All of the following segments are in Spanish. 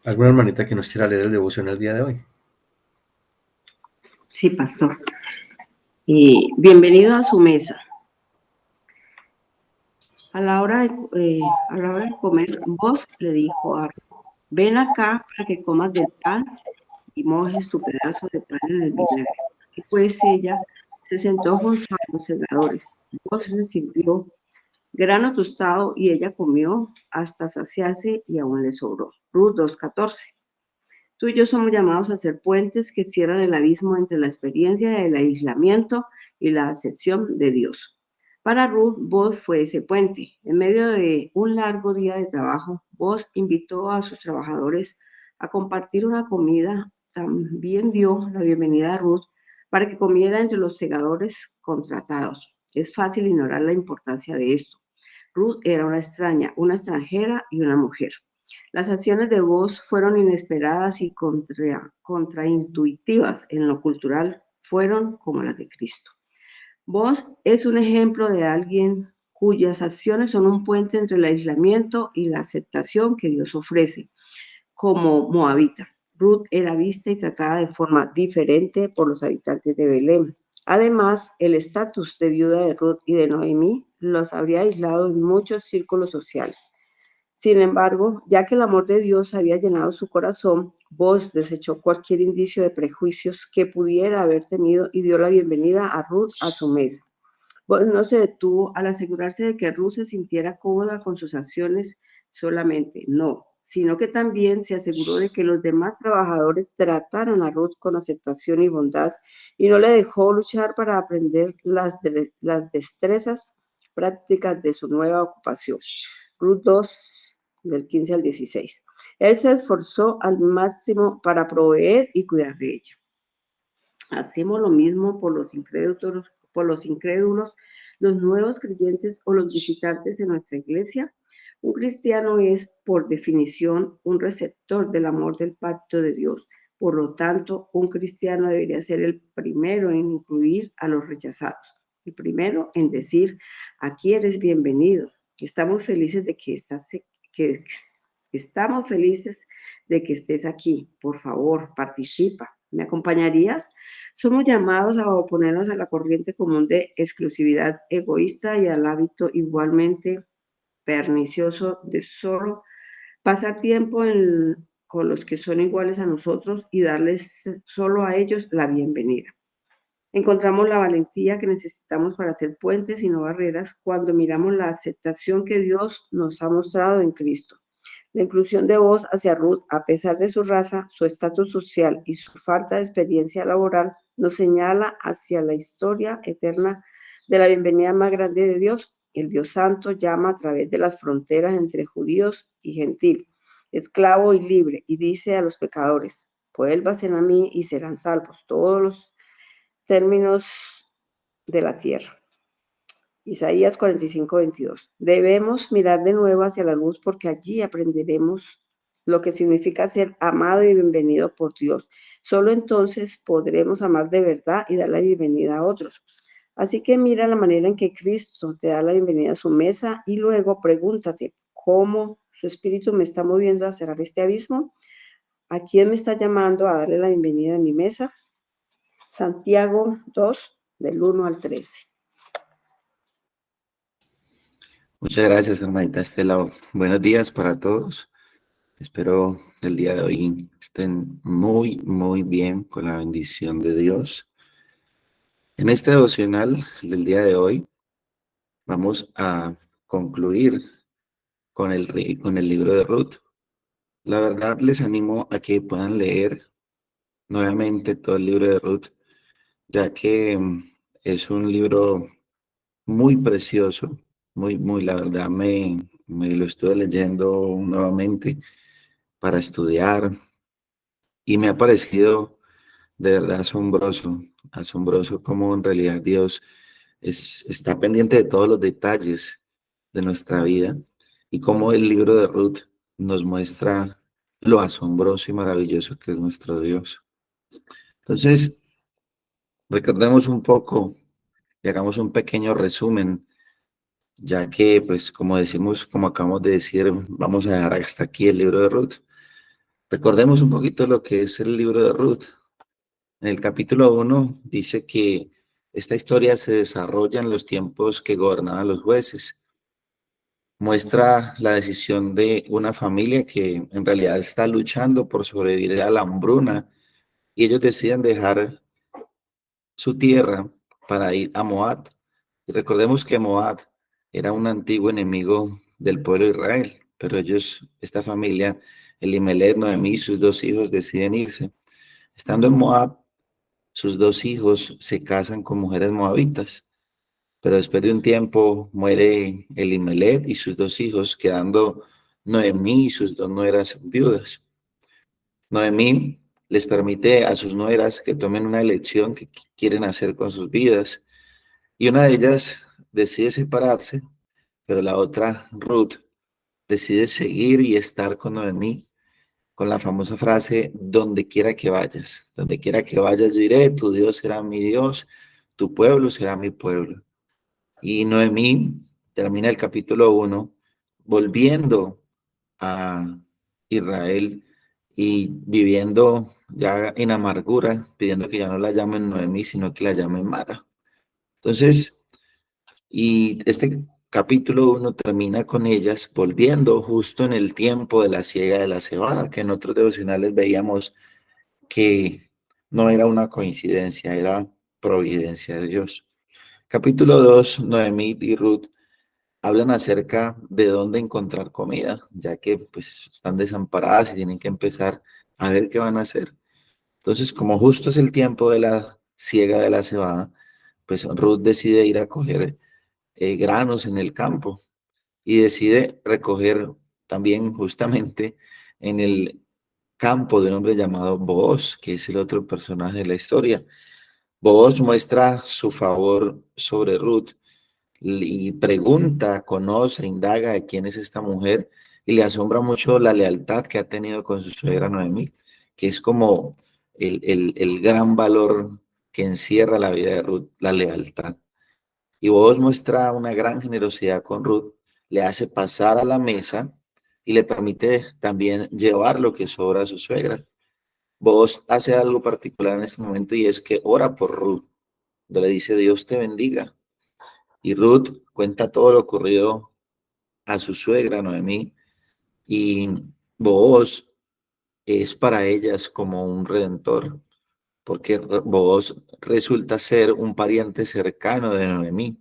¿Alguna hermanita que nos quiera leer el devoción el día de hoy? Sí, pastor. Bienvenido a su mesa. A la hora de comer, vos le dijo a Ruth, ven acá para que comas del pan y mojes tu pedazo de pan en el vinagre. Y pues ella se sentó junto a los segadores. Vos le sirvió grano tostado y ella comió hasta saciarse y aún le sobró. Ruth 2:14. Tú y yo somos llamados a ser puentes que cierran el abismo entre la experiencia del aislamiento y la ascensión de Dios. Para Ruth, vos fue ese puente. En medio de un largo día de trabajo, vos invitó a sus trabajadores a compartir una comida. También dio la bienvenida a Ruth para que comiera entre los segadores contratados. Es fácil ignorar la importancia de esto. Ruth era una extraña, una extranjera y una mujer. Las acciones de Vos fueron inesperadas y contraintuitivas en lo cultural, fueron como las de Cristo. Vos es un ejemplo de alguien cuyas acciones son un puente entre el aislamiento y la aceptación que Dios ofrece, como moabita. Ruth era vista y tratada de forma diferente por los habitantes de Belén. Además, el estatus de viuda de Ruth y de Noemí los habría aislado en muchos círculos sociales. Sin embargo, ya que el amor de Dios había llenado su corazón, Boaz desechó cualquier indicio de prejuicios que pudiera haber tenido y dio la bienvenida a Ruth a su mesa. Boaz no se detuvo al asegurarse de que Ruth se sintiera cómoda con sus acciones solamente, no, sino que también se aseguró de que los demás trabajadores trataran a Ruth con aceptación y bondad y no le dejó luchar para aprender las destrezas prácticas de su nueva ocupación. Ruth 2, del 15 al 16. Él se esforzó al máximo para proveer y cuidar de ella. Hacemos lo mismo por los incrédulos, los nuevos creyentes o los visitantes en nuestra iglesia. Un cristiano es, por definición, un receptor del amor del pacto de Dios. Por lo tanto, un cristiano debería ser el primero en incluir a los rechazados, el primero en decir, aquí eres bienvenido. Estamos felices de que estés aquí. Por favor, participa. ¿Me acompañarías? Somos llamados a oponernos a la corriente común de exclusividad egoísta y al hábito igualmente pernicioso de solo pasar tiempo con los que son iguales a nosotros y darles solo a ellos la bienvenida. Encontramos la valentía que necesitamos para hacer puentes y no barreras cuando miramos la aceptación que Dios nos ha mostrado en Cristo. La inclusión de Boaz hacia Ruth, a pesar de su raza, su estatus social y su falta de experiencia laboral, nos señala hacia la historia eterna de la bienvenida más grande de Dios. El Dios Santo llama a través de las fronteras entre judíos y gentil, esclavo y libre, y dice a los pecadores, vuélvanse a mí y serán salvos todos los términos de la tierra. Isaías 45:22. Debemos mirar de nuevo hacia la luz porque allí aprenderemos lo que significa ser amado y bienvenido por Dios. Solo entonces podremos amar de verdad y dar la bienvenida a otros. Así que mira la manera en que Cristo te da la bienvenida a su mesa y luego pregúntate cómo su espíritu me está moviendo a cerrar este abismo. ¿A quién me está llamando a darle la bienvenida a mi mesa? Santiago 2, del 1 al 13. Muchas gracias, hermanita Estela. Buenos días para todos. Espero el día de hoy estén muy, muy bien con la bendición de Dios. En este devocional del día de hoy vamos a concluir con el libro de Ruth. La verdad les animo a que puedan leer nuevamente todo el libro de Ruth, ya que es un libro muy precioso, muy, la verdad me lo estuve leyendo nuevamente para estudiar y me ha parecido de verdad asombroso cómo en realidad Dios está pendiente de todos los detalles de nuestra vida y cómo el libro de Ruth nos muestra lo asombroso y maravilloso que es nuestro Dios. Entonces, recordemos un poco y hagamos un pequeño resumen, ya que, pues, como decimos, como acabamos de decir, vamos a dejar hasta aquí el libro de Ruth. Recordemos un poquito lo que es el libro de Ruth. En el capítulo 1 dice que esta historia se desarrolla en los tiempos que gobernaban los jueces. Muestra la decisión de una familia que en realidad está luchando por sobrevivir a la hambruna y ellos deciden dejar su tierra para ir a Moab. Y recordemos que Moab era un antiguo enemigo del pueblo de Israel, pero ellos, esta familia, Elimelech, Noemí y sus dos hijos deciden irse. Estando en Moab, sus dos hijos se casan con mujeres moabitas, pero después de un tiempo muere Elimelech y sus dos hijos, quedando Noemí y sus dos nueras viudas. Noemí les permite a sus nueras que tomen una elección que quieren hacer con sus vidas, y una de ellas decide separarse, pero la otra, Ruth, decide seguir y estar con Noemí, con la famosa frase, donde quiera que vayas yo iré, tu Dios será mi Dios, tu pueblo será mi pueblo. Y Noemí termina el capítulo 1 volviendo a Israel y viviendo ya en amargura, pidiendo que ya no la llamen Noemí, sino que la llamen Mara. Entonces, y este capítulo 1 termina con ellas volviendo justo en el tiempo de la siega de la cebada, que en otros devocionales veíamos que no era una coincidencia, era providencia de Dios. Capítulo 2, Noemí y Ruth hablan acerca de dónde encontrar comida, ya que pues están desamparadas y tienen que empezar a ver qué van a hacer. Entonces, como justo es el tiempo de la siega de la cebada, pues Ruth decide ir a coger granos en el campo y decide recoger también justamente en el campo de un hombre llamado Booz, que es el otro personaje de la historia. Booz muestra su favor sobre Ruth y pregunta, conoce, indaga de quién es esta mujer y le asombra mucho la lealtad que ha tenido con su suegra Noemí, que es como el gran valor que encierra la vida de Ruth, la lealtad. Y vos muestra una gran generosidad con Ruth, le hace pasar a la mesa y le permite también llevar lo que sobra a su suegra. Vos hace algo particular en este momento y es que ora por Ruth, donde le dice Dios te bendiga. Y Ruth cuenta todo lo ocurrido a su suegra Noemí y Booz es para ellas como un redentor, porque Booz resulta ser un pariente cercano de Noemí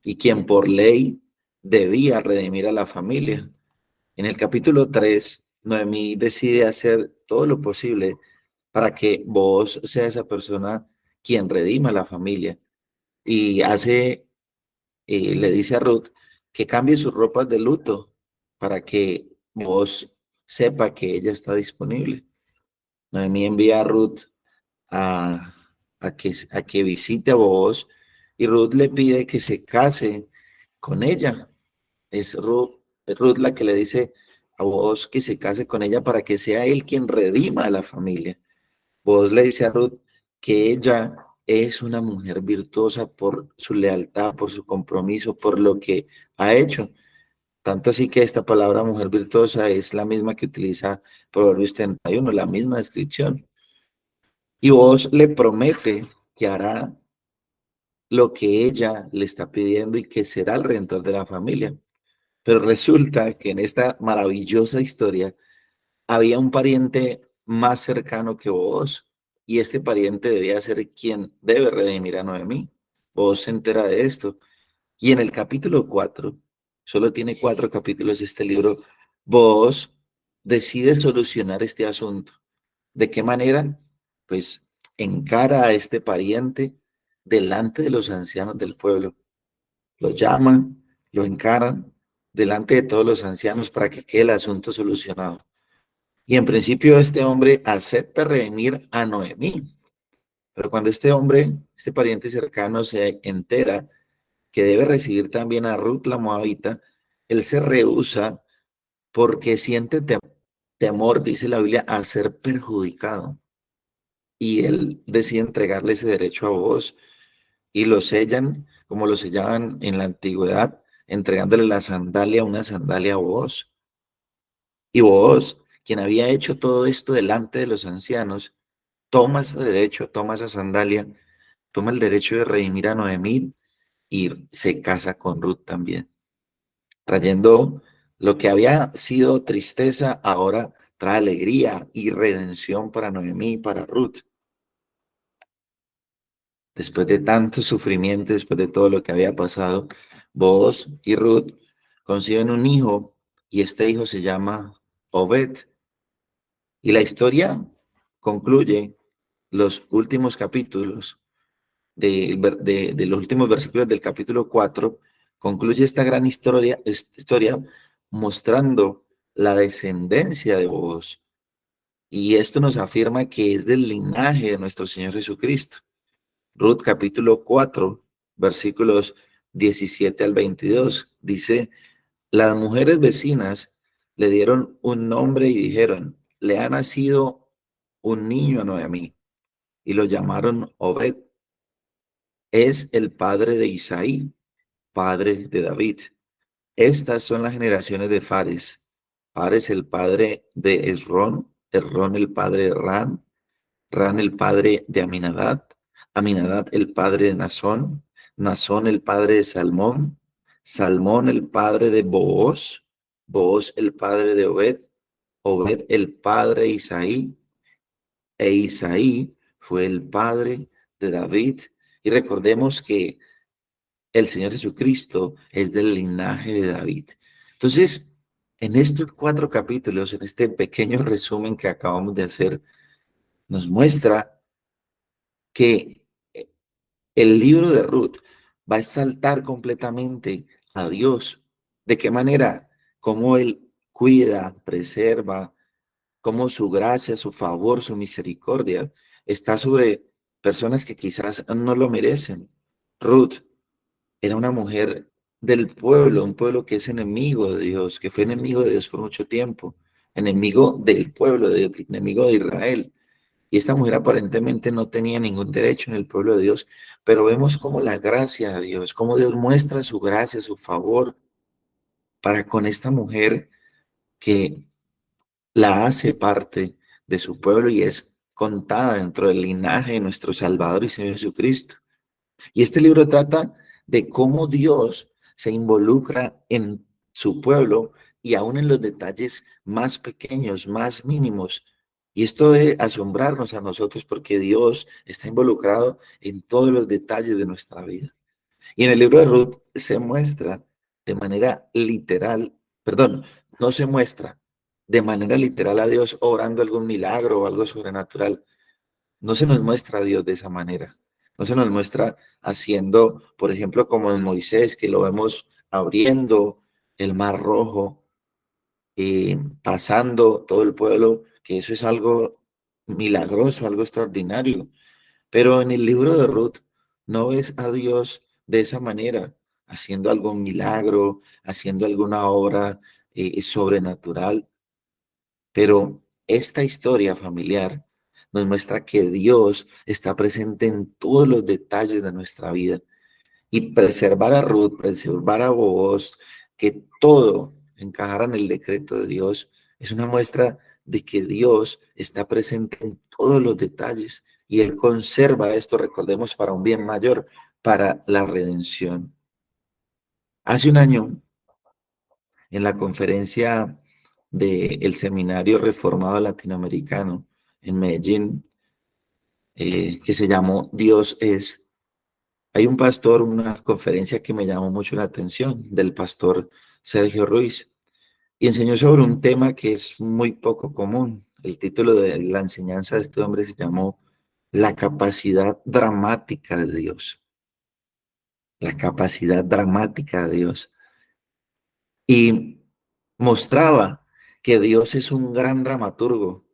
y quien por ley debía redimir a la familia. En el capítulo 3, Noemí decide hacer todo lo posible para que Booz sea esa persona quien redima a la familia y le dice a Ruth que cambie sus ropas de luto para que Booz sepa que ella está disponible. Noemí envía a Ruth a, a que visite a Booz y Ruth le pide que se case con ella. Es Ruth la que le dice a Booz que se case con ella para que sea él quien redima a la familia. Booz le dice a Ruth que ella es una mujer virtuosa por su lealtad, por su compromiso, por lo que ha hecho. Tanto así que esta palabra mujer virtuosa es la misma que utiliza Proverbios 31, la misma descripción. Y Booz le promete que hará lo que ella le está pidiendo y que será el redentor de la familia. Pero resulta que en esta maravillosa historia había un pariente más cercano que vos, y este pariente debía ser quien debe redimir a Noemí. Vos se entera de esto. Y en el capítulo 4, solo tiene 4 capítulos este libro, vos decides solucionar este asunto. ¿De qué manera? Pues encara a este pariente delante de los ancianos del pueblo. Lo llaman, lo encaran delante de todos los ancianos para que quede el asunto solucionado. Y en principio este hombre acepta redimir a Noemí, pero cuando este hombre, este pariente cercano, se entera que debe recibir también a Ruth la Moabita, él se rehúsa porque siente temor, dice la Biblia, a ser perjudicado. Y él decide entregarle ese derecho a vos y lo sellan como lo sellaban en la antigüedad, entregándole la sandalia, una sandalia a vos. Y vos, quien había hecho todo esto delante de los ancianos, toma ese derecho, toma esa sandalia, toma el derecho de redimir a Noemí y se casa con Ruth también, trayendo lo que había sido tristeza, ahora trae alegría y redención para Noemí y para Ruth. Después de tanto sufrimiento, después de todo lo que había pasado, Booz y Ruth conciben un hijo y este hijo se llama Obed. Y la historia concluye los últimos capítulos de los últimos versículos del capítulo 4, concluye esta gran historia mostrando la descendencia de Booz. Y esto nos afirma que es del linaje de nuestro Señor Jesucristo. Ruth capítulo 4, versículos 17 al 22, dice, las mujeres vecinas le dieron un nombre y dijeron, le ha nacido un niño a Noemí, y lo llamaron Obed. Es el padre de Isaí, padre de David. Estas son las generaciones de Fares. Fares el padre de Esrón, Esrón el padre de Ran, Ran el padre de Aminadab, Aminadab el padre de Nazón, Nazón el padre de Salmón, Salmón el padre de Booz, Booz el padre de Obed, Obed el padre de Isaí, e Isaí fue el padre de David. Y recordemos que el Señor Jesucristo es del linaje de David. Entonces, en estos 4 capítulos, en este pequeño resumen que acabamos de hacer, nos muestra que el libro de Ruth va a exaltar completamente a Dios. ¿De qué manera? Cómo Él cuida, preserva, cómo su gracia, su favor, su misericordia está sobre personas que quizás no lo merecen. Ruth era una mujer del pueblo, un pueblo que es enemigo de Dios, que fue enemigo de Dios por mucho tiempo, enemigo del pueblo, enemigo de Israel. Y esta mujer aparentemente no tenía ningún derecho en el pueblo de Dios, pero vemos cómo la gracia de Dios, cómo Dios muestra su gracia, su favor para con esta mujer que la hace parte de su pueblo y es contada dentro del linaje de nuestro Salvador y Señor Jesucristo. Y este libro trata de cómo Dios se involucra en su pueblo y aún en los detalles más pequeños, más mínimos. Y esto debe asombrarnos a nosotros porque Dios está involucrado en todos los detalles de nuestra vida. Y en el libro de Ruth se muestra de manera literal, perdón, no se muestra de manera literal a Dios obrando algún milagro o algo sobrenatural. No se nos muestra a Dios de esa manera. No se nos muestra haciendo, por ejemplo, como en Moisés, que lo vemos abriendo el mar rojo, pasando todo el pueblo, que eso es algo milagroso, algo extraordinario. Pero en el libro de Ruth no ves a Dios de esa manera, haciendo algún milagro, haciendo alguna obra sobrenatural. Pero esta historia familiar nos muestra que Dios está presente en todos los detalles de nuestra vida. Y preservar a Ruth, preservar a Booz, que todo encajara en el decreto de Dios, es una muestra de que Dios está presente en todos los detalles y Él conserva esto, recordemos, para un bien mayor, para la redención. Hace un año, en la conferencia del Seminario Reformado Latinoamericano en Medellín, que se llamó Dios es, hay un pastor, una conferencia que me llamó mucho la atención, del pastor Sergio Ruiz, y enseñó sobre un tema que es muy poco común. El título de la enseñanza de este hombre se llamó La capacidad dramática de Dios. La capacidad dramática de Dios. Y mostraba que Dios es un gran dramaturgo,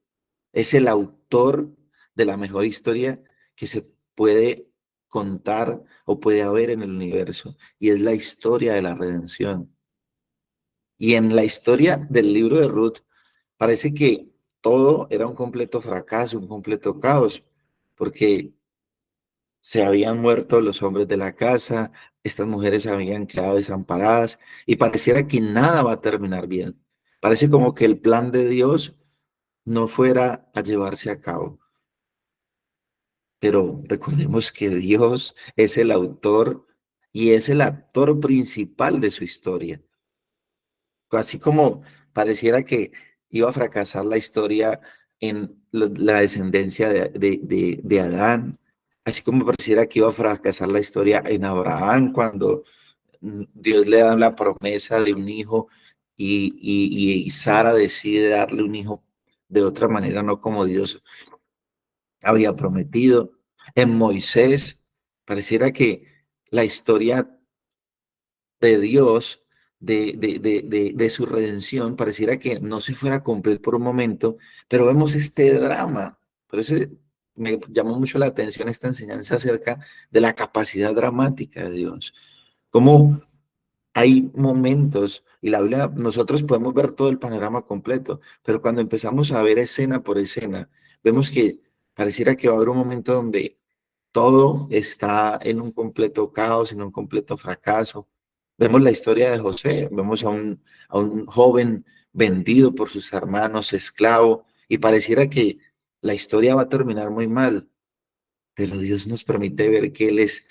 es el autor de la mejor historia que se puede contar o puede haber en el universo, y es la historia de la redención. Y en la historia del libro de Ruth parece que todo era un completo fracaso, un completo caos, porque se habían muerto los hombres de la casa, estas mujeres habían quedado desamparadas y pareciera que nada va a terminar bien. Parece como que el plan de Dios no fuera a llevarse a cabo. Pero recordemos que Dios es el autor y es el actor principal de su historia. Así como pareciera que iba a fracasar la historia en la descendencia de Adán, así como pareciera que iba a fracasar la historia en Abraham cuando Dios le da la promesa de un hijo y Sara decide darle un hijo de otra manera, no como Dios había prometido. En Moisés, pareciera que la historia de Dios, de su redención, pareciera que no se fuera a cumplir por un momento, pero vemos este drama. Por eso me llamó mucho la atención esta enseñanza acerca de la capacidad dramática de Dios. Cómo hay momentos, y la Biblia, nosotros podemos ver todo el panorama completo, pero cuando empezamos a ver escena por escena, vemos que pareciera que va a haber un momento donde todo está en un completo caos, en un completo fracaso. Vemos la historia de José, vemos a un joven vendido por sus hermanos, esclavo, y pareciera que la historia va a terminar muy mal, pero Dios nos permite ver que Él es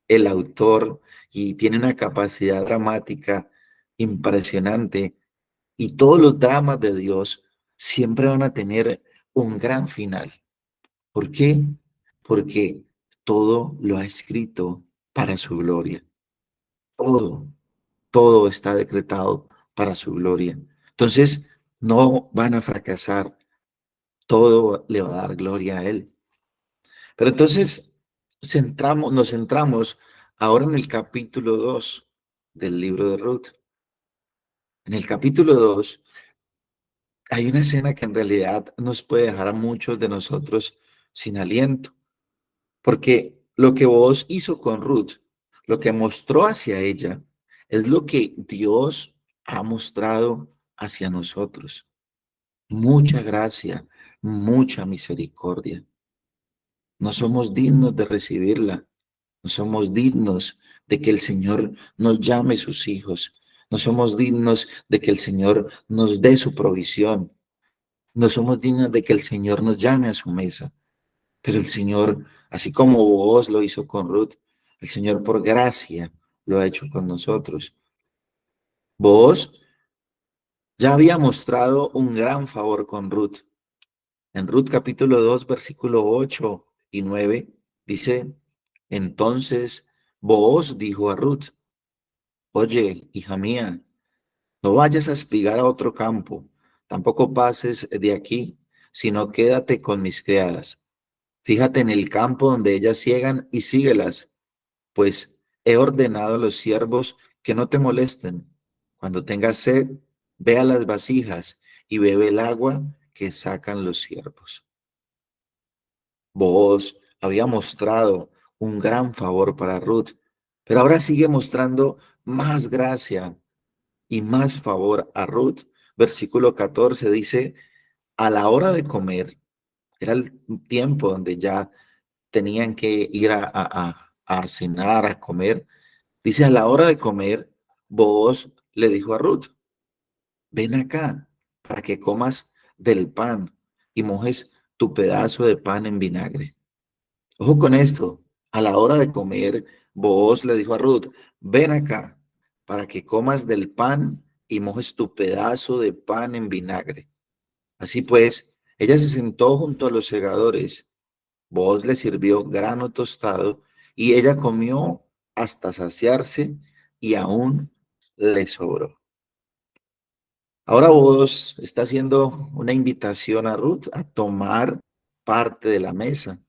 el autor y tiene una capacidad dramática impresionante, y todos los dramas de Dios siempre van a tener un gran final. ¿Por qué? Porque todo lo ha escrito para su gloria. Todo, todo está decretado para su gloria. Entonces, no van a fracasar. Todo le va a dar gloria a Él. Pero entonces, nos centramos ahora en el capítulo 2 del libro de Ruth. En el capítulo 2 hay una escena que en realidad nos puede dejar a muchos de nosotros sin aliento. Porque lo que vos hizo con Ruth, lo que mostró hacia ella, es lo que Dios ha mostrado hacia nosotros. Mucha gracia, mucha misericordia. No somos dignos de recibirla. No somos dignos de que el Señor nos llame sus hijos. No somos dignos de que el Señor nos dé su provisión. No somos dignos de que el Señor nos llame a su mesa. Pero el Señor, así como vos lo hizo con Ruth, el Señor por gracia lo ha hecho con nosotros. Vos ya había mostrado un gran favor con Ruth. En Ruth capítulo 2 versículo 8 y 9 dice, entonces Booz dijo a Ruth, oye, hija mía, no vayas a espigar a otro campo, tampoco pases de aquí, sino quédate con mis criadas. Fíjate en el campo donde ellas ciegan y síguelas, pues he ordenado a los siervos que no te molesten. Cuando tengas sed, ve a las vasijas y bebe el agua que sacan los siervos. Booz había mostrado un gran favor para Ruth, pero ahora sigue mostrando más gracia y más favor a Ruth. Versículo 14 dice, a la hora de comer, era el tiempo donde ya tenían que ir a cenar, a comer. Dice, a la hora de comer, Booz le dijo a Ruth, ven acá para que comas del pan y mojes tu pedazo de pan en vinagre. Ojo con esto, a la hora de comer, Booz le dijo a Ruth, ven acá para que comas del pan y mojes tu pedazo de pan en vinagre. Así pues, ella se sentó junto a los segadores. Booz le sirvió grano tostado y ella comió hasta saciarse y aún le sobró. Ahora Booz está haciendo una invitación a Ruth a tomar parte de la mesa.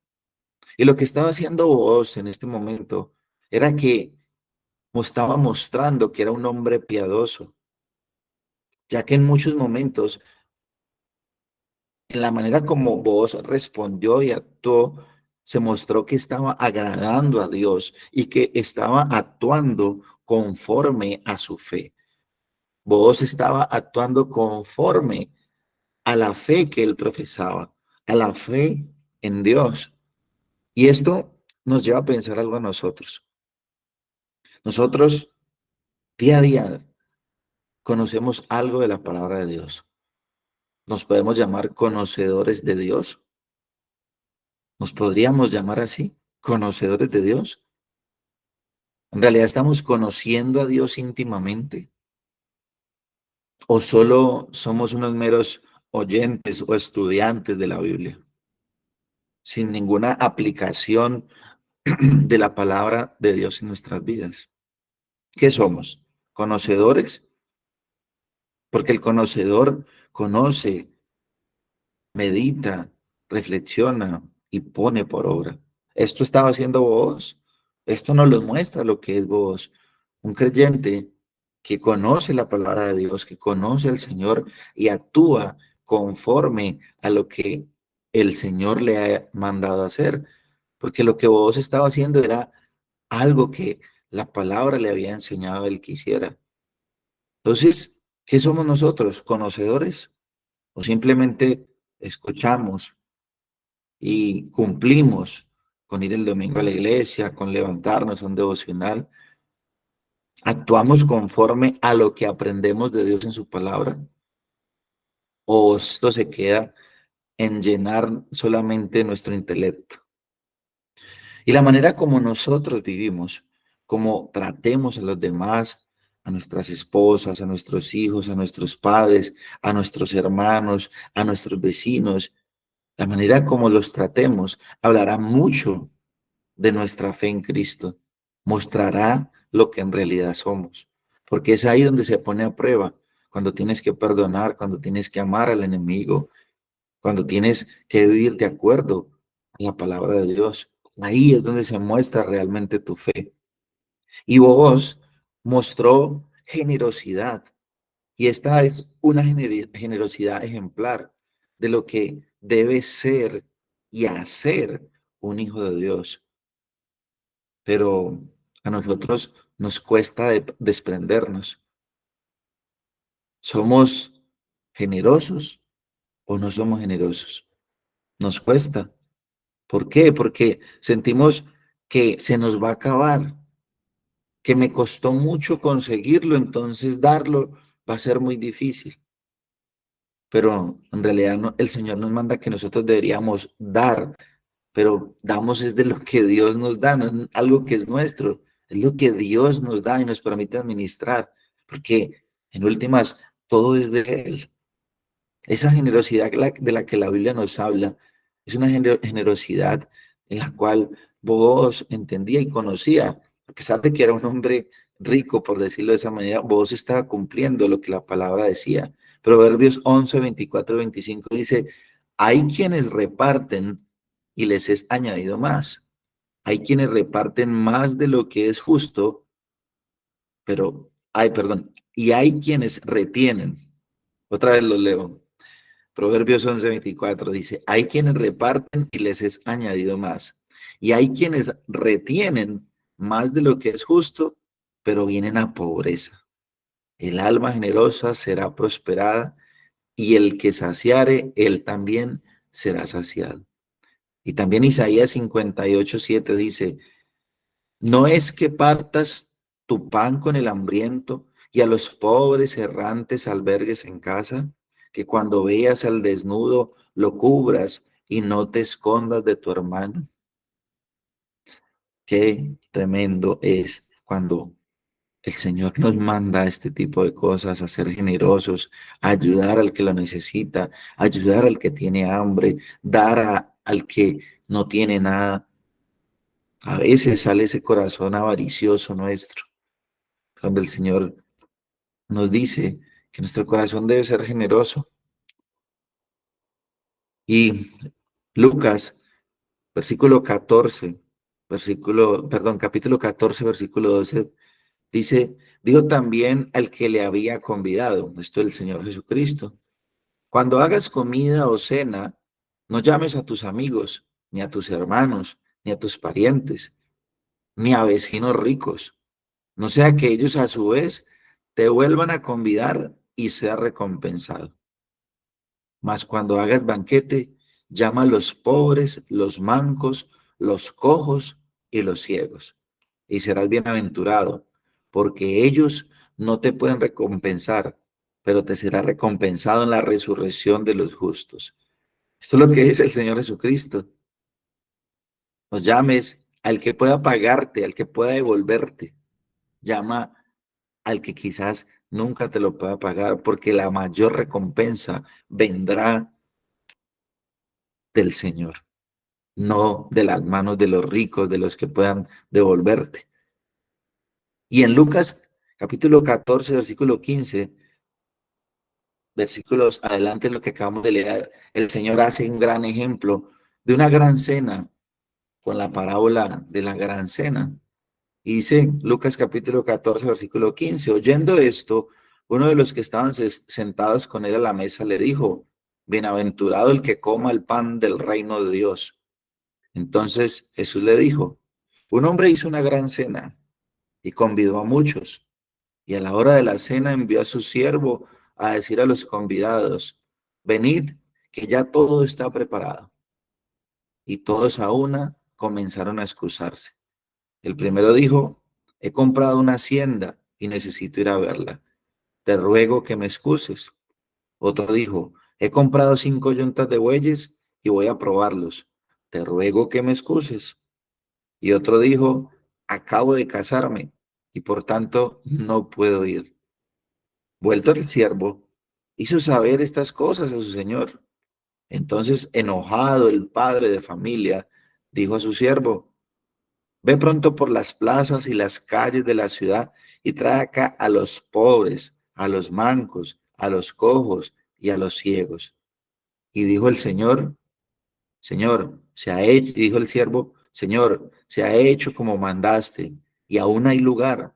Y lo que estaba haciendo Booz en este momento era que estaba mostrando que era un hombre piadoso, ya que en muchos momentos, en la manera como Booz respondió y actuó, se mostró que estaba agradando a Dios y que estaba actuando conforme a su fe. Booz estaba actuando conforme a la fe que él profesaba, a la fe en Dios. Y esto nos lleva a pensar algo a nosotros. Nosotros día a día conocemos algo de la palabra de Dios. nos podemos llamar conocedores de Dios. ¿Nos podríamos llamar así? ¿Conocedores de Dios? ¿En realidad estamos conociendo a Dios íntimamente? ¿O solo somos unos meros oyentes o estudiantes de la Biblia, sin ninguna aplicación de la palabra de Dios en nuestras vidas? ¿Qué somos? ¿Conocedores? Porque el conocedor conoce, medita, reflexiona y pone por obra. Esto estaba haciendo vos. Esto nos lo muestra lo que es vos. Un creyente que conoce la palabra de Dios, que conoce al Señor y actúa conforme a lo que el Señor le ha mandado hacer. Porque lo que vos estaba haciendo era algo que la palabra le había enseñado a él que hiciera. Entonces, ¿qué somos nosotros? ¿Conocedores? ¿O simplemente escuchamos y cumplimos con ir el domingo a la iglesia, con levantarnos a un devocional? ¿Actuamos conforme a lo que aprendemos de Dios en su palabra? ¿O esto se queda en llenar solamente nuestro intelecto? Y la manera como nosotros vivimos, como tratemos a los demás, a nuestras esposas, a nuestros hijos, a nuestros padres, a nuestros hermanos, a nuestros vecinos, la manera como los tratemos hablará mucho de nuestra fe en Cristo, mostrará lo que en realidad somos, porque es ahí donde se pone a prueba, cuando tienes que perdonar, cuando tienes que amar al enemigo, cuando tienes que vivir de acuerdo a la palabra de Dios. Ahí es donde se muestra realmente tu fe. Y vos mostró generosidad. Y esta es una generosidad ejemplar de lo que debe ser y hacer un hijo de Dios. Pero a nosotros nos cuesta desprendernos. ¿Somos generosos o no somos generosos? Nos cuesta. ¿Por qué? Porque sentimos que se nos va a acabar, que me costó mucho conseguirlo, entonces darlo va a ser muy difícil. Pero en realidad el Señor nos manda que nosotros deberíamos dar, pero damos es de lo que Dios nos da, no es algo que es nuestro, es lo que Dios nos da y nos permite administrar, porque en últimas todo es de Él. Esa generosidad de la que la Biblia nos habla es una generosidad en la cual vos entendía y conocía, a pesar de que era un hombre rico, por decirlo de esa manera, vos estaba cumpliendo lo que la palabra decía. Proverbios 11, 24 y 25 dice, hay quienes reparten y les es añadido más. Hay quienes reparten más de lo que es justo, perdón, y hay quienes retienen. Otra vez lo leo. Proverbios 11:24 dice, hay quienes reparten y les es añadido más. Y hay quienes retienen más de lo que es justo, pero vienen a pobreza. El alma generosa será prosperada y el que saciare, él también será saciado. Y también Isaías 58:7 dice, no es que partas tu pan con el hambriento y a los pobres errantes albergues en casa, que cuando veas al desnudo lo cubras y no te escondas de tu hermano. Qué tremendo es cuando el Señor nos manda este tipo de cosas, a ser generosos, a ayudar al que lo necesita, ayudar al que tiene hambre, al que no tiene nada. A veces sale ese corazón avaricioso nuestro, cuando el Señor nos dice que nuestro corazón debe ser generoso. Y Lucas, capítulo 14, versículo 12, dice, dijo también al que le había convidado, esto es el Señor Jesucristo, cuando hagas comida o cena, no llames a tus amigos, ni a tus hermanos, ni a tus parientes, ni a vecinos ricos, no sea que ellos a su vez te vuelvan a convidar y sea recompensado. Mas cuando hagas banquete, llama a los pobres, los mancos, los cojos y los ciegos, y serás bienaventurado, porque ellos no te pueden recompensar, pero te será recompensado en la resurrección de los justos. Esto es lo que dice el Señor Jesucristo. Nos llames al que pueda pagarte, al que pueda devolverte. Llama al que quizás nunca te lo pueda pagar, porque la mayor recompensa vendrá del Señor, no de las manos de los ricos, de los que puedan devolverte. Y en Lucas capítulo 14, versículo 15, versículos adelante en lo que acabamos de leer, el Señor hace un gran ejemplo de una gran cena con la parábola de la gran cena. Y dice Lucas capítulo 14, versículo 15, oyendo esto, uno de los que estaban sentados con él a la mesa le dijo, bienaventurado el que coma el pan del reino de Dios. Entonces Jesús le dijo, un hombre hizo una gran cena y convidó a muchos. Y a la hora de la cena envió a su siervo a decir a los convidados, venid, que ya todo está preparado. Y todos a una comenzaron a excusarse. El primero dijo, he comprado una hacienda y necesito ir a verla. Te ruego que me excuses. Otro dijo, he comprado 5 yuntas de bueyes y voy a probarlos. Te ruego que me excuses. Y otro dijo, acabo de casarme y por tanto no puedo ir. Vuelto el siervo, hizo saber estas cosas a su señor. Entonces, enojado el padre de familia, dijo a su siervo, ve pronto por las plazas y las calles de la ciudad y trae acá a los pobres, a los mancos, a los cojos y a los ciegos. Y dijo el Señor, Señor, se ha hecho, y dijo el siervo, Señor, se ha hecho como mandaste, y aún hay lugar.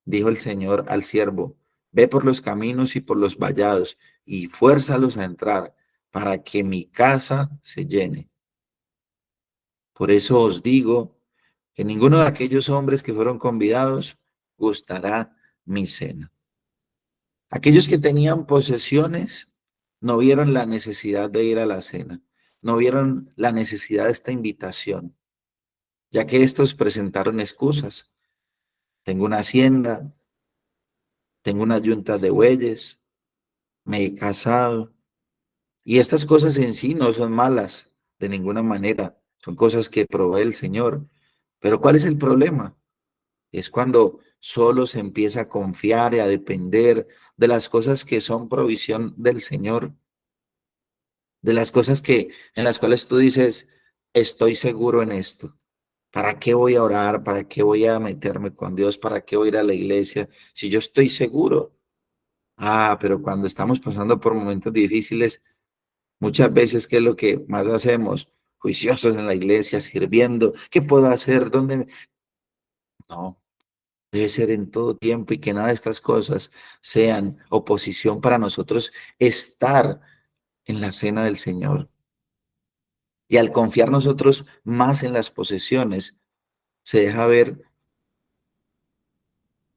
Dijo el Señor al siervo, ve por los caminos y por los vallados, y fuérzalos a entrar, para que mi casa se llene. Por eso os digo que ninguno de aquellos hombres que fueron convidados gustará mi cena. Aquellos que tenían posesiones no vieron la necesidad de ir a la cena, no vieron la necesidad de esta invitación, ya que estos presentaron excusas. Tengo una hacienda, tengo unas yuntas de bueyes, me he casado. Y estas cosas en sí no son malas de ninguna manera, son cosas que provee el Señor. Pero ¿cuál es el problema? Es cuando solo se empieza a confiar y a depender de las cosas que son provisión del Señor, de las cosas que en las cuales tú dices, estoy seguro en esto. ¿Para qué voy a orar? ¿Para qué voy a meterme con Dios? ¿Para qué voy a ir a la iglesia? Si yo estoy seguro. Ah, pero cuando estamos pasando por momentos difíciles, muchas veces, ¿qué es lo que más hacemos? Juiciosos en la iglesia, sirviendo. ¿Qué puedo hacer? No, debe ser en todo tiempo y que nada de estas cosas sean oposición para nosotros estar en la cena del Señor. Y al confiar nosotros más en las posesiones, se deja ver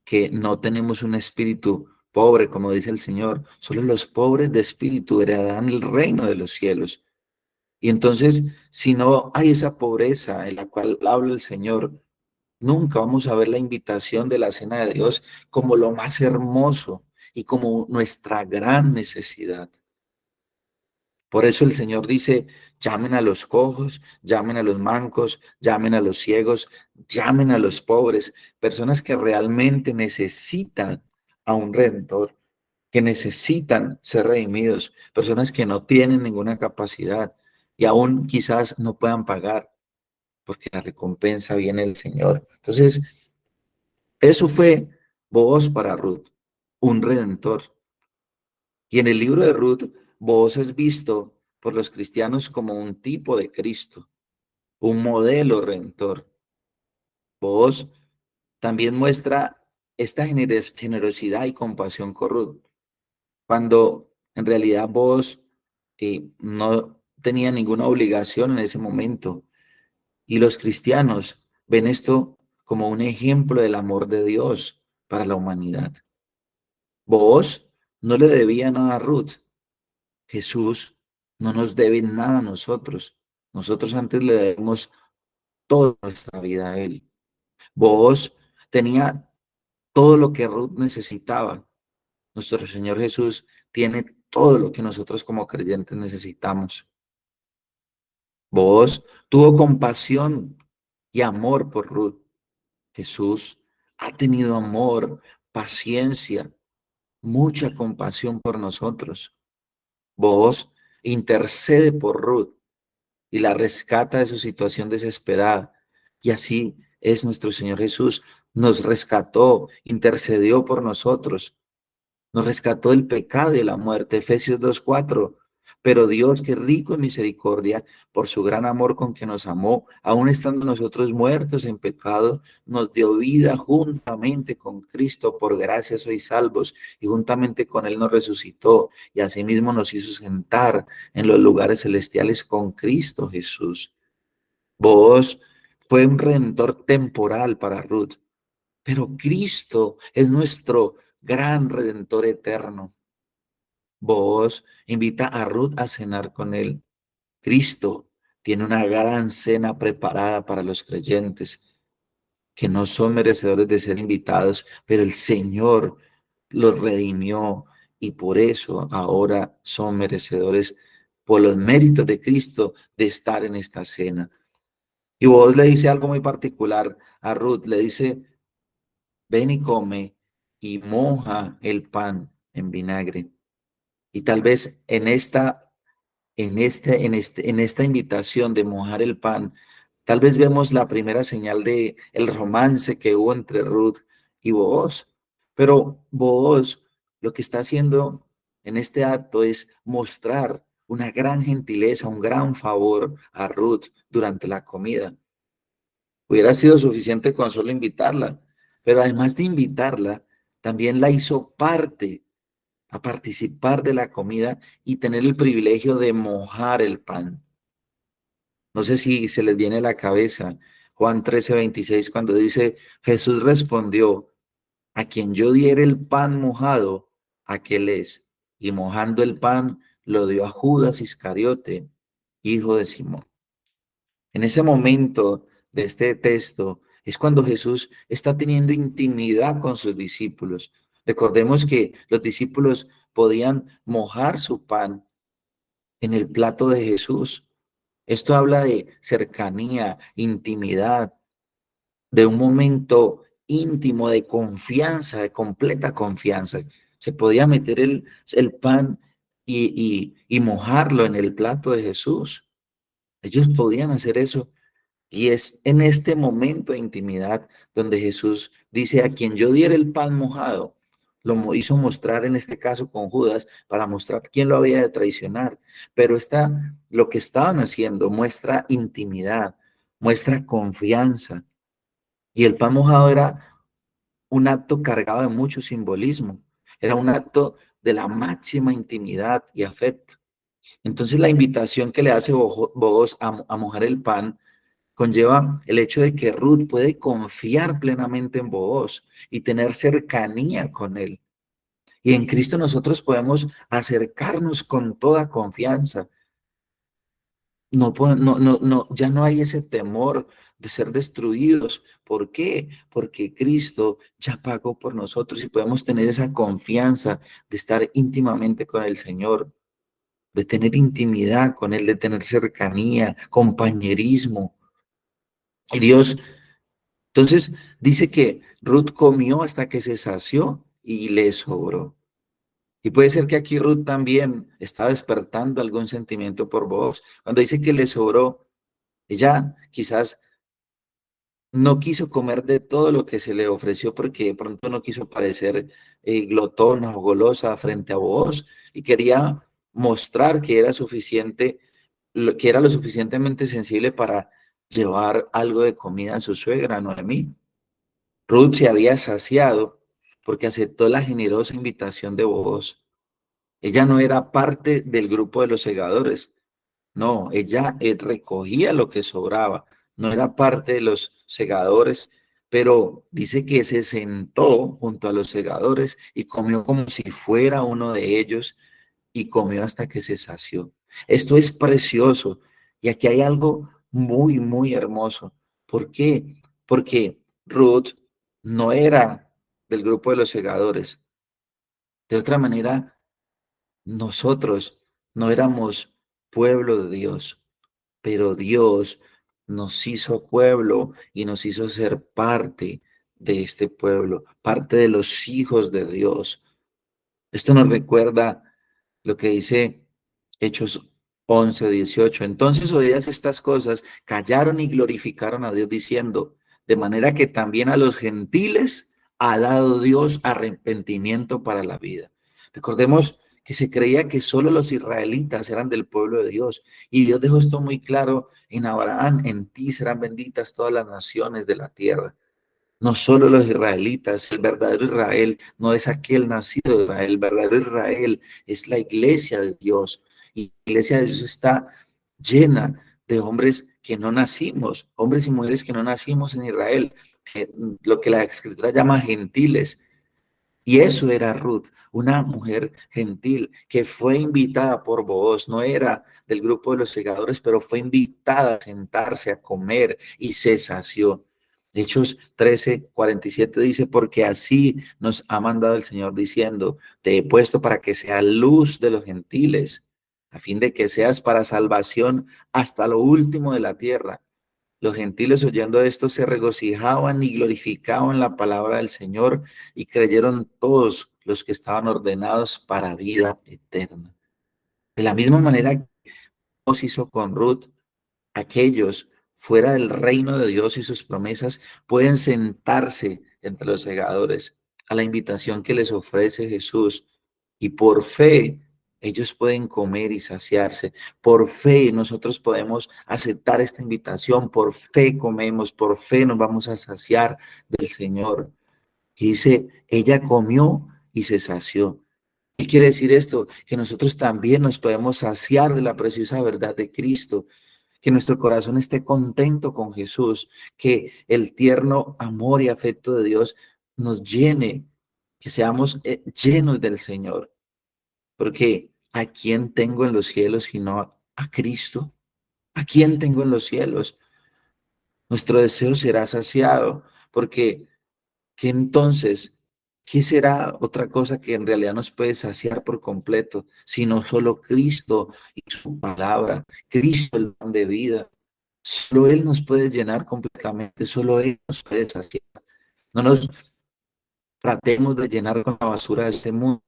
que no tenemos un espíritu pobre, como dice el Señor. Solo los pobres de espíritu heredarán el reino de los cielos. Y entonces, si no hay esa pobreza en la cual habla el Señor, nunca vamos a ver la invitación de la cena de Dios como lo más hermoso y como nuestra gran necesidad. Por eso el Señor dice, llamen a los cojos, llamen a los mancos, llamen a los ciegos, llamen a los pobres, personas que realmente necesitan a un redentor, que necesitan ser redimidos, personas que no tienen ninguna capacidad y aún quizás no puedan pagar, porque la recompensa viene del Señor. Entonces, eso fue Booz para Ruth, un redentor. Y en el libro de Ruth, Booz es visto por los cristianos como un tipo de Cristo, un modelo redentor. Booz también muestra esta generosidad y compasión con Ruth, cuando en realidad Booz no tenía ninguna obligación en ese momento. Y los cristianos ven esto como un ejemplo del amor de Dios para la humanidad. Booz no le debía nada a Ruth. Jesús no nos debe nada a nosotros. Nosotros antes le debemos toda nuestra vida a Él. Booz tenía todo lo que Ruth necesitaba. Nuestro Señor Jesús tiene todo lo que nosotros como creyentes necesitamos. Vos tuvo compasión y amor por Ruth. Jesús ha tenido amor, paciencia, mucha compasión por nosotros. Vos intercede por Ruth y la rescata de su situación desesperada. Y así es nuestro Señor Jesús. Nos rescató, intercedió por nosotros. Nos rescató del pecado y de la muerte. Efesios 2:4. Pero Dios, que es rico en misericordia, por su gran amor con que nos amó, aun estando nosotros muertos en pecado, nos dio vida juntamente con Cristo. Por gracia sois salvos, y juntamente con Él nos resucitó, y asimismo nos hizo sentar en los lugares celestiales con Cristo Jesús. Vos fue un redentor temporal para Ruth, pero Cristo es nuestro gran redentor eterno. Vos invita a Ruth a cenar con él. Cristo tiene una gran cena preparada para los creyentes que no son merecedores de ser invitados, pero el Señor los redimió y por eso ahora son merecedores por los méritos de Cristo de estar en esta cena. Y vos le dice algo muy particular a Ruth, le dice, ven y come y moja el pan en vinagre. Y tal vez en esta invitación de mojar el pan, tal vez vemos la primera señal de el romance que hubo entre Ruth y Booz. Pero Booz lo que está haciendo en este acto es mostrar una gran gentileza, un gran favor a Ruth durante la comida. Hubiera sido suficiente con solo invitarla, pero además de invitarla, también la hizo parte a participar de la comida y tener el privilegio de mojar el pan. No sé si se les viene a la cabeza Juan 13:26 cuando dice, Jesús respondió, a quien yo diere el pan mojado, aquel es. Y mojando el pan, lo dio a Judas Iscariote, hijo de Simón. En ese momento de este texto es cuando Jesús está teniendo intimidad con sus discípulos. Recordemos que los discípulos podían mojar su pan en el plato de Jesús. Esto habla de cercanía, intimidad, de un momento íntimo, de confianza, de completa confianza. Se podía meter el pan y mojarlo en el plato de Jesús. Ellos podían hacer eso. Y es en este momento de intimidad donde Jesús dice, a quien yo diera el pan mojado, hizo mostrar en este caso con Judas para mostrar quién lo había de traicionar. Pero lo que estaban haciendo muestra intimidad, muestra confianza. Y el pan mojado era un acto cargado de mucho simbolismo. Era un acto de la máxima intimidad y afecto. Entonces la invitación que le hace Booz a mojar el pan conlleva el hecho de que Ruth puede confiar plenamente en Booz y tener cercanía con él. Y en Cristo nosotros podemos acercarnos con toda confianza. Ya no hay ese temor de ser destruidos. ¿Por qué? Porque Cristo ya pagó por nosotros y podemos tener esa confianza de estar íntimamente con el Señor, de tener intimidad con Él, de tener cercanía, compañerismo. Y Dios Entonces dice que Ruth comió hasta que se sació y le sobró. Y puede ser que aquí Ruth también está despertando algún sentimiento por vos. Cuando dice que le sobró, ella quizás no quiso comer de todo lo que se le ofreció porque de pronto no quiso parecer glotona o golosa frente a vos y quería mostrar que era suficiente, que era lo suficientemente sensible para llevar algo de comida a su suegra, Noemí. Ruth se había saciado porque aceptó la generosa invitación de Booz. Ella no era parte del grupo de los segadores. No, ella recogía lo que sobraba. No era parte de los segadores, pero dice que se sentó junto a los segadores y comió como si fuera uno de ellos y comió hasta que se sació. Esto es precioso y aquí hay algo muy, muy hermoso. ¿Por qué? Porque Ruth no era del grupo de los segadores. De otra manera, nosotros no éramos pueblo de Dios, pero Dios nos hizo pueblo y nos hizo ser parte de este pueblo, parte de los hijos de Dios. Esto nos recuerda lo que dice Hechos 11:18. Entonces, oídas estas cosas, callaron y glorificaron a Dios diciendo, de manera que también a los gentiles ha dado Dios arrepentimiento para la vida. Recordemos que se creía que solo los israelitas eran del pueblo de Dios, y Dios dejó esto muy claro en Abraham: en ti serán benditas todas las naciones de la tierra. No solo los israelitas, el verdadero Israel no es aquel nacido de Israel, el verdadero Israel es la iglesia de Dios. Y la iglesia de Dios está llena de hombres que no nacimos, hombres y mujeres que no nacimos en Israel, lo que la escritura llama gentiles. Y eso era Ruth, una mujer gentil que fue invitada por Booz, no era del grupo de los segadores, pero fue invitada a sentarse a comer y se sació. Hechos 13:47 dice, porque así nos ha mandado el Señor diciendo, te he puesto para que sea luz de los gentiles, a fin de que seas para salvación hasta lo último de la tierra. Los gentiles oyendo esto se regocijaban y glorificaban la palabra del Señor y creyeron todos los que estaban ordenados para vida eterna. De la misma manera que Dios hizo con Ruth, aquellos fuera del reino de Dios y sus promesas pueden sentarse entre los segadores a la invitación que les ofrece Jesús y por fe ellos pueden comer y saciarse. Por fe nosotros podemos aceptar esta invitación, por fe comemos, por fe nos vamos a saciar del Señor. Y dice, ella comió y se sació. ¿Qué quiere decir esto? Que nosotros también nos podemos saciar de la preciosa verdad de Cristo, que nuestro corazón esté contento con Jesús, que el tierno amor y afecto de Dios nos llene, que seamos llenos del Señor. Porque ¿a quién tengo en los cielos sino a Cristo? ¿A quién tengo en los cielos? Nuestro deseo será saciado, porque ¿qué entonces? ¿Qué será otra cosa que en realidad nos puede saciar por completo, sino solo Cristo y su palabra? Cristo, el pan de vida. Solo Él nos puede llenar completamente, solo Él nos puede saciar. No nos tratemos de llenar con la basura de este mundo,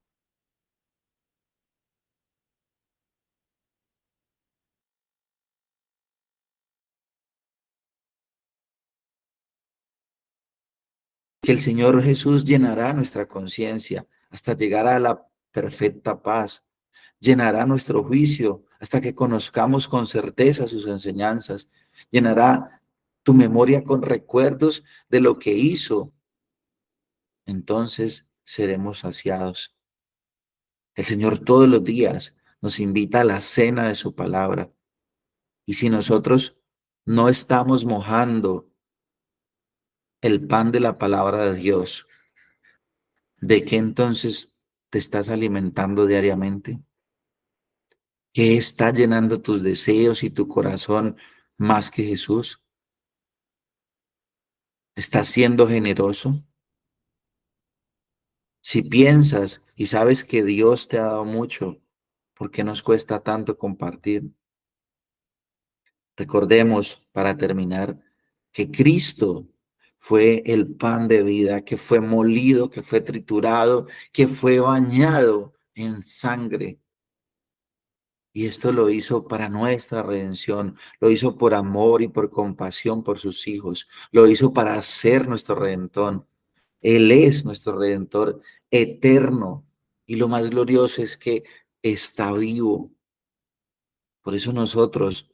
que el Señor Jesús llenará nuestra conciencia hasta llegar a la perfecta paz, llenará nuestro juicio hasta que conozcamos con certeza sus enseñanzas, llenará tu memoria con recuerdos de lo que hizo, entonces seremos saciados. El Señor todos los días nos invita a la cena de su palabra. Y si nosotros no estamos mojando el pan de la palabra de Dios, ¿de qué entonces te estás alimentando diariamente? ¿Qué está llenando tus deseos y tu corazón más que Jesús? ¿Estás siendo generoso? Si piensas y sabes que Dios te ha dado mucho, ¿por qué nos cuesta tanto compartir? Recordemos, para terminar, que Cristo fue el pan de vida, que fue molido, que fue triturado, que fue bañado en sangre. Y esto lo hizo para nuestra redención, lo hizo por amor y por compasión por sus hijos, lo hizo para ser nuestro redentor. Él es nuestro redentor eterno. Y lo más glorioso es que está vivo. Por eso nosotros,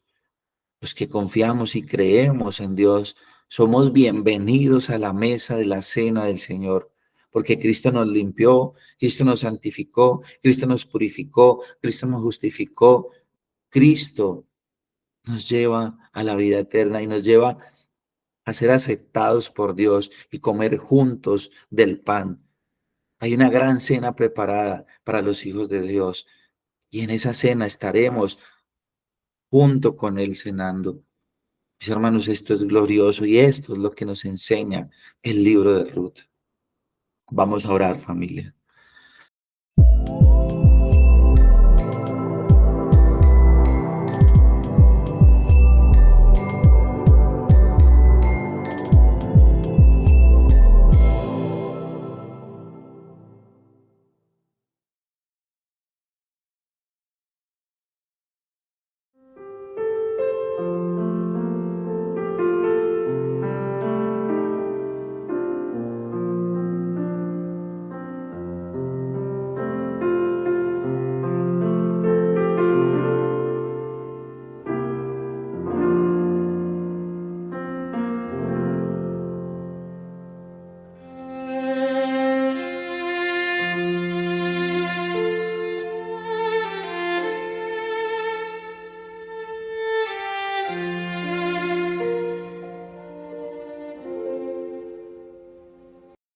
los que confiamos y creemos en Dios, somos bienvenidos a la mesa de la cena del Señor, porque Cristo nos limpió, Cristo nos santificó, Cristo nos purificó, Cristo nos justificó, Cristo nos lleva a la vida eterna y nos lleva a ser aceptados por Dios y comer juntos del pan. Hay una gran cena preparada para los hijos de Dios y en esa cena estaremos junto con Él cenando. Mis hermanos, esto es glorioso y esto es lo que nos enseña el libro de Ruth. Vamos a orar, familia.